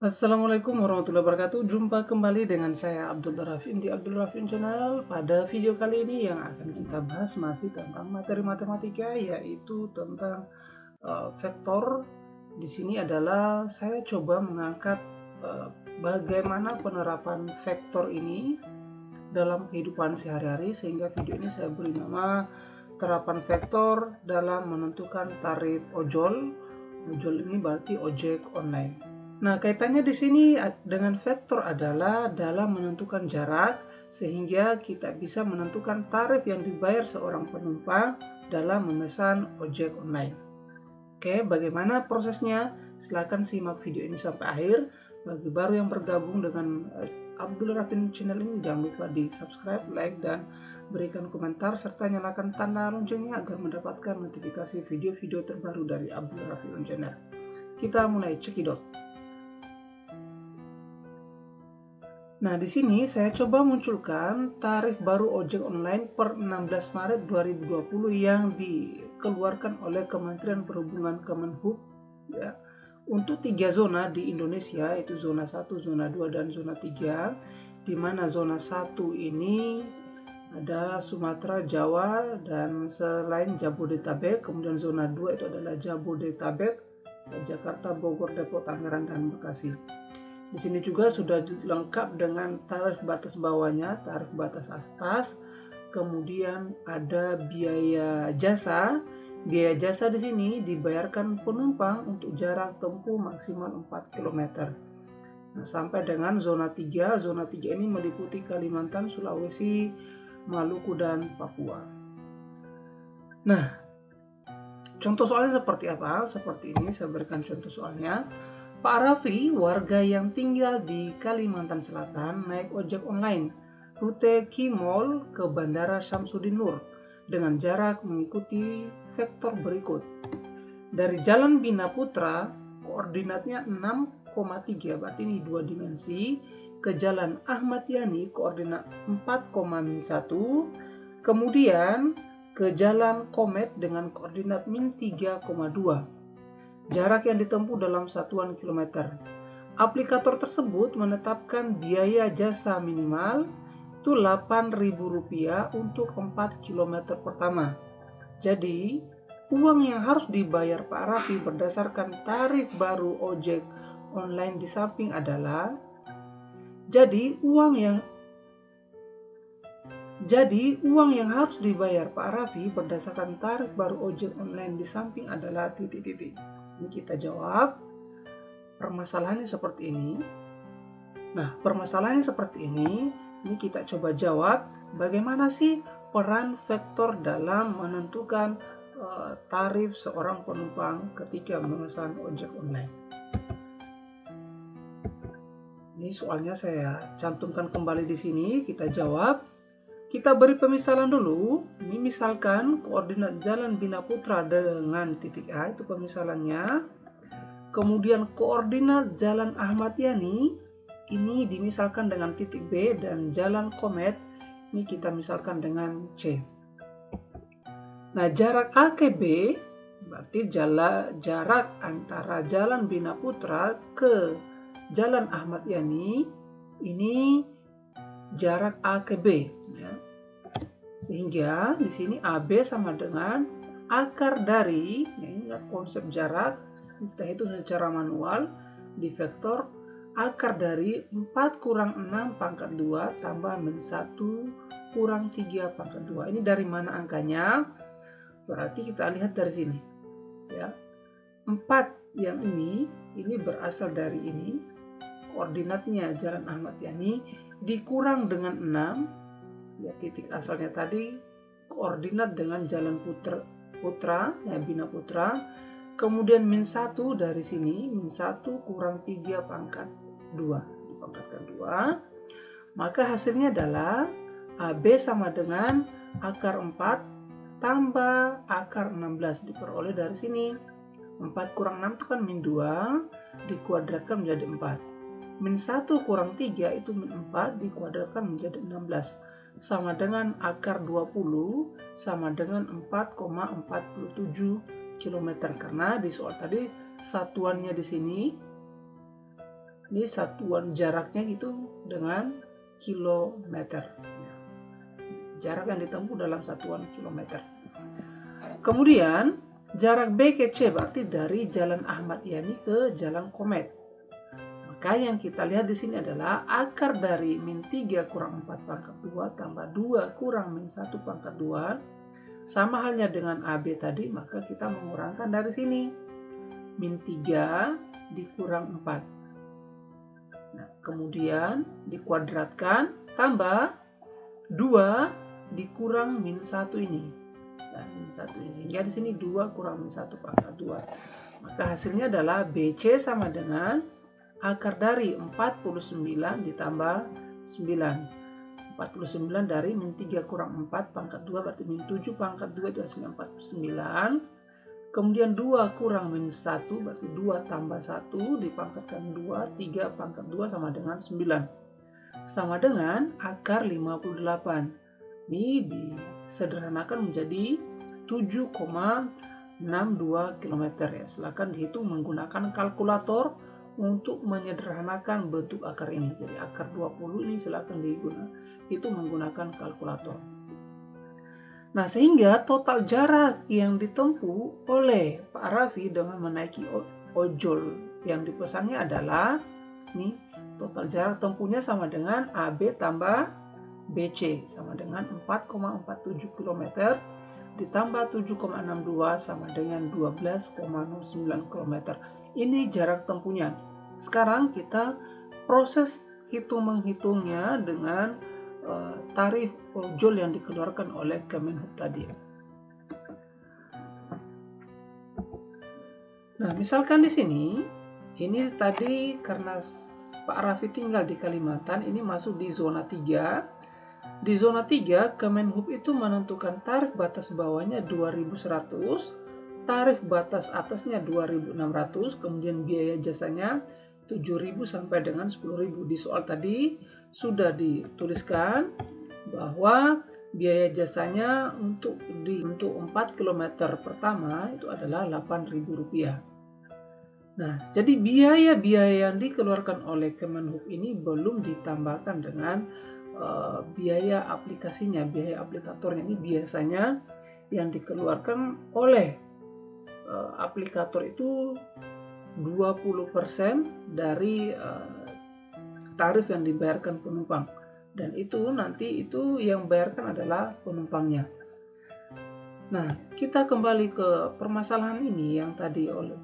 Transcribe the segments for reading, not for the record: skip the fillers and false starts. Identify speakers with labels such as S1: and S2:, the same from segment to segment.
S1: Assalamualaikum warahmatullahi wabarakatuh. Jumpa kembali dengan saya Abdul Rafin di Abdul Rafin Channel. Pada video kali ini yang akan kita bahas masih tentang materi matematika, yaitu tentang vektor. Di sini adalah saya coba mengangkat bagaimana penerapan vektor ini dalam kehidupan sehari-hari, sehingga video ini saya beri nama terapan vektor dalam menentukan tarif ojol. Ojol ini berarti ojek online. Nah, kaitannya di sini dengan vektor adalah dalam menentukan jarak, sehingga kita bisa menentukan tarif yang dibayar seorang penumpang dalam memesan ojek online. Oke, bagaimana prosesnya? Silahkan simak video ini sampai akhir. Bagi baru yang bergabung dengan Abdul Rafin Channel ini, jangan lupa di subscribe, like, dan berikan komentar, serta nyalakan tanda loncengnya agar mendapatkan notifikasi video-video terbaru dari Abdul Rafin Channel. Kita mulai cekidot. Nah, di sini saya coba munculkan tarif baru ojek online per 16 Maret 2020 yang dikeluarkan oleh Kementerian Perhubungan Kemenhub, ya, untuk 3 zona di Indonesia, yaitu zona 1, zona 2, dan zona 3, di mana zona 1 ini ada Sumatera, Jawa, dan selain Jabodetabek. Kemudian zona 2 itu adalah Jabodetabek, Jakarta, Bogor, Depok, Tangerang, dan Bekasi. Di sini juga sudah lengkap dengan tarif batas bawahnya, tarif batas atas, kemudian ada biaya jasa. Biaya jasa di sini dibayarkan penumpang untuk jarak tempuh maksimal 4 km. Nah, sampai dengan zona 3. Zona 3 ini meliputi Kalimantan, Sulawesi, Maluku, dan Papua. Nah, contoh soalnya seperti apa? Seperti ini, saya berikan contoh soalnya. Pak Raffi, warga yang tinggal di Kalimantan Selatan, naik ojek online rute Kimol ke Bandara Syamsuddin Nur dengan jarak mengikuti vektor berikut. Dari Jalan Bina Putra, koordinatnya 6,3, berarti ini 2 dimensi, ke Jalan Ahmad Yani, koordinat 4,1, kemudian ke Jalan Komet dengan koordinat min 3,2. Jarak yang ditempuh dalam satuan kilometer. Aplikator tersebut menetapkan biaya jasa minimal itu Rp8.000 untuk 4 km pertama. Jadi, uang yang harus dibayar Pak Raffi berdasarkan tarif baru ojek online di samping adalah uang yang harus dibayar Pak Raffi berdasarkan tarif baru ojek online di samping adalah titik-titik. Ini kita jawab. Permasalahannya seperti ini. Nah, permasalahannya seperti ini kita coba jawab bagaimana sih peran vektor dalam menentukan tarif seorang penumpang ketika memesan ojek online. Ini soalnya saya cantumkan kembali di sini, kita jawab. Kita beri pemisalan dulu. Ini misalkan koordinat Jalan Bina Putra dengan titik A, itu pemisalannya. Kemudian koordinat Jalan Ahmad Yani ini dimisalkan dengan titik B, dan Jalan Komet ini kita misalkan dengan C. Nah, jarak A ke B berarti jarak antara Jalan Bina Putra ke Jalan Ahmad Yani ini jarak A ke B, ya. Sehingga di sini AB sama dengan akar dari, ya, ingat konsep jarak, kita hitung secara manual di vektor, akar dari 4 kurang 6 pangkat 2 tambah min 1 kurang 3 pangkat 2. Ini dari mana angkanya? Berarti kita lihat dari sini, ya. 4 yang ini berasal dari ini, koordinatnya Jalan Ahmad Yani, dikurang dengan 6, ya, titik asalnya tadi, koordinat dengan Jalan Putra, ya, Bina Putra, kemudian min 1 dari sini, min 1 kurang 3 pangkat 2, dipangkatkan 2, maka hasilnya adalah AB sama dengan akar 4 tambah akar 16, diperoleh dari sini. 4 kurang 6 itu kan min 2, dikuadratkan menjadi 4. Min 1 kurang 3 itu min 4, dikuadratkan menjadi 16. Sama dengan akar 20 sama dengan 4,47 km. Karena di soal tadi satuannya di sini Ini satuan jaraknya gitu dengan kilometer. Jarak yang ditempuh dalam satuan kilometer. Kemudian jarak B ke C berarti dari Jalan Ahmad Yani ke Jalan Komet. Maka yang kita lihat di sini adalah akar dari min 3 kurang 4 pangkat 2 tambah 2 kurang min 1 pangkat 2 sama halnya dengan AB tadi, maka kita mengurangkan dari sini. Min 3 dikurang 4. Nah, kemudian dikuadratkan tambah 2 dikurang min 1 ini. Dan min 1 ini. Sehingga di sini 2 kurang min 1 pangkat 2. Maka hasilnya adalah BC sama dengan akar dari 49 ditambah 9. 49 dari min 3 kurang 4 pangkat 2 berarti min 7 pangkat 2 itu hasilnya 49. Kemudian 2 kurang min 1 berarti 2 tambah 1 dipangkatkan 2, 3 pangkat 2 sama dengan 9. Sama dengan akar 58. Ini disederhanakan menjadi 7,62 km ya. Silakan dihitung menggunakan kalkulator untuk menyederhanakan bentuk akar ini. Jadi akar 20 ini silakan dihitung menggunakan kalkulator. Nah, sehingga total jarak yang ditempuh oleh Pak Raffi dengan menaiki ojol yang dipesannya adalah nih, total jarak tempuhnya sama dengan AB tambah BC sama dengan 4,47 km ditambah 7,62 sama dengan 12,09 km. Ini jarak tempuhnya. Sekarang kita proses menghitungnya dengan tarif ojol yang dikeluarkan oleh Kemenhub tadi. Nah, misalkan di sini, ini tadi karena Pak Raffi tinggal di Kalimantan, ini masuk di zona 3. Di zona 3, Kemenhub itu menentukan tarif batas bawahnya 2.100, tarif batas atasnya 2.600, kemudian biaya jasanya 7.000 sampai dengan 10.000. Di soal tadi sudah dituliskan bahwa biaya jasanya untuk 4 km pertama itu adalah Rp8.000. Nah, jadi biaya-biaya yang dikeluarkan oleh Kemenhub ini belum ditambahkan dengan biaya aplikasinya, biaya aplikatornya. Ini biasanya yang dikeluarkan oleh aplikator itu 20% dari tarif yang dibayarkan penumpang, dan itu nanti yang bayarkan adalah penumpangnya. Nah, kita kembali ke permasalahan ini yang tadi oleh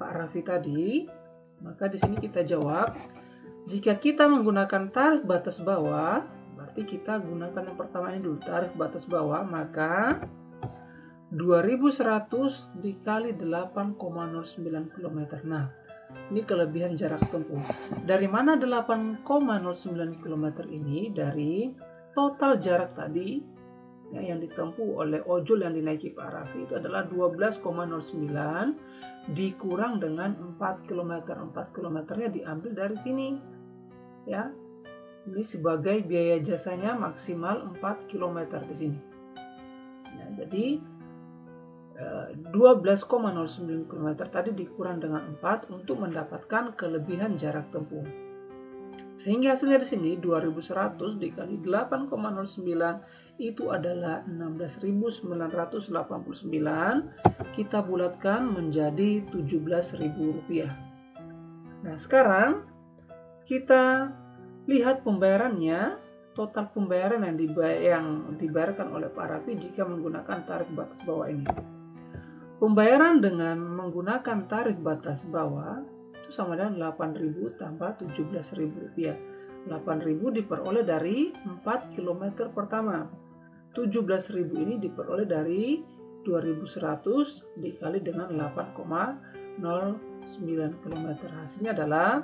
S1: Pak Raffi tadi. Maka di sini kita jawab, jika kita menggunakan tarif batas bawah, berarti kita gunakan yang pertama ini dulu, tarif batas bawah, maka 2.100 dikali 8,09 km. Nah, ini kelebihan jarak tempuh. Dari mana 8,09 km ini? Dari total jarak tadi ya, yang ditempuh oleh ojol yang dinaiki Pak Raffi itu adalah 12,09 dikurang dengan 4 km. 4 kilometernya diambil dari sini. Ya. Ini sebagai biaya jasanya maksimal 4 km di sini. Ya, jadi 12,09 km tadi dikurang dengan 4 untuk mendapatkan kelebihan jarak tempuh. Sehingga hasilnya di sini 2.100 dikali 8,09 itu adalah 16.989. Kita bulatkan menjadi Rp17.000. Nah, sekarang kita lihat pembayarannya. Total pembayaran yang dibayarkan oleh Pak Raffi jika menggunakan tarif batas bawah ini. Pembayaran dengan menggunakan tarif batas bawah itu sama dengan 8.000 tambah Rp17.000. 8.000 diperoleh dari 4 km pertama. 17.000 ini diperoleh dari 2.100 dikali dengan 8,09 km. Hasilnya adalah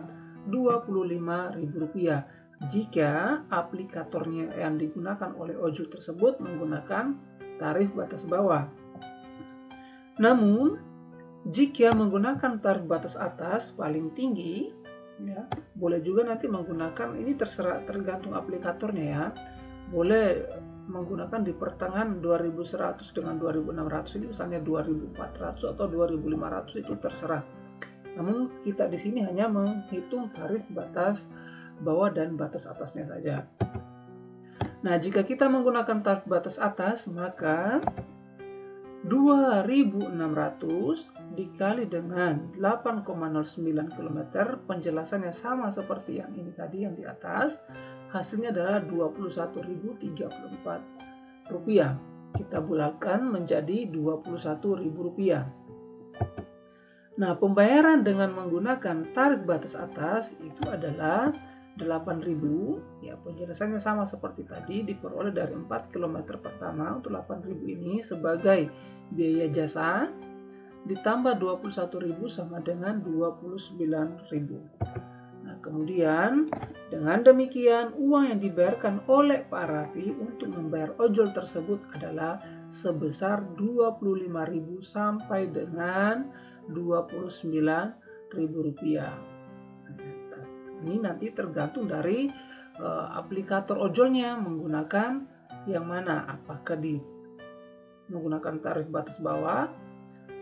S1: Rp25.000 jika aplikatornya yang digunakan oleh ojol tersebut menggunakan tarif batas bawah. Namun, jika menggunakan tarif batas atas paling tinggi, ya, boleh juga nanti menggunakan, ini terserah tergantung aplikatornya ya. Boleh menggunakan di pertengahan 2.100 dengan 2.600 ini misalnya 2.400 atau 2.500 itu terserah. Namun kita di sini hanya menghitung tarif batas bawah dan batas atasnya saja. Nah, jika kita menggunakan tarif batas atas, maka 2.600 dikali dengan 8,09 km, penjelasannya sama seperti yang ini tadi yang di atas, hasilnya adalah Rp21.034. Kita bulatkan menjadi Rp21.000. Nah, pembayaran dengan menggunakan tarif batas atas itu adalah 8.000, ya penjelasannya sama seperti tadi, diperoleh dari 4 km pertama. Untuk 8.000 ini sebagai biaya jasa ditambah 21.000 sama dengan 29.000. Nah, kemudian dengan demikian uang yang dibayarkan oleh Pak Raffi untuk membayar ojol tersebut adalah sebesar 25.000 sampai dengan Rp29.000. Ini nanti tergantung dari aplikator ojolnya menggunakan yang mana, apakah menggunakan tarif batas bawah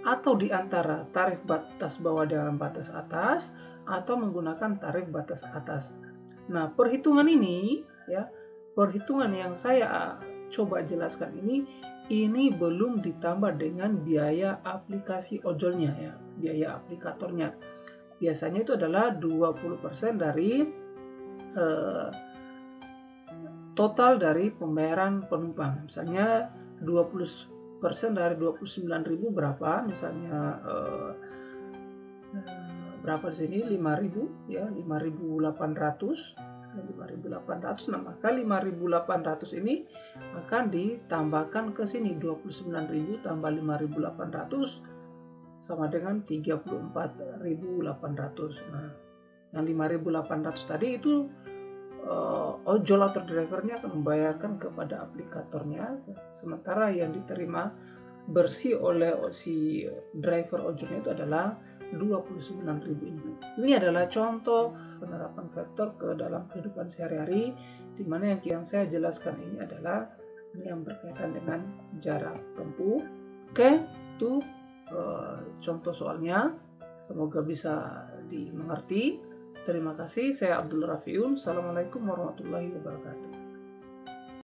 S1: atau di antara tarif batas bawah dengan batas atas atau menggunakan tarif batas atas. Nah, perhitungan ini ya, perhitungan yang saya coba jelaskan ini belum ditambah dengan biaya aplikasi ojolnya ya, biaya aplikatornya. Biasanya itu adalah 20% dari total dari pembayaran penumpang. Misalnya 20% dari 29.000 berapa? Misalnya berapa di sini? 5.000 ya, 5.800. 5.800. Nah, maka 5.800 ini akan ditambahkan ke sini, 29.000 tambah 5.800 sama dengan 34.800. Nah, yang 5.800 tadi itu ojol atau drivernya akan membayarkan kepada aplikatornya, sementara yang diterima bersih oleh si driver ojolnya itu adalah 29.000 ini. Ini adalah contoh penerapan vektor ke dalam kehidupan sehari-hari, di mana yang saya jelaskan ini adalah yang berkaitan dengan jarak tempuh. Oke, itu contoh soalnya. Semoga bisa dimengerti. Terima kasih. Saya Abdul Rafiun. Assalamualaikum warahmatullahi wabarakatuh.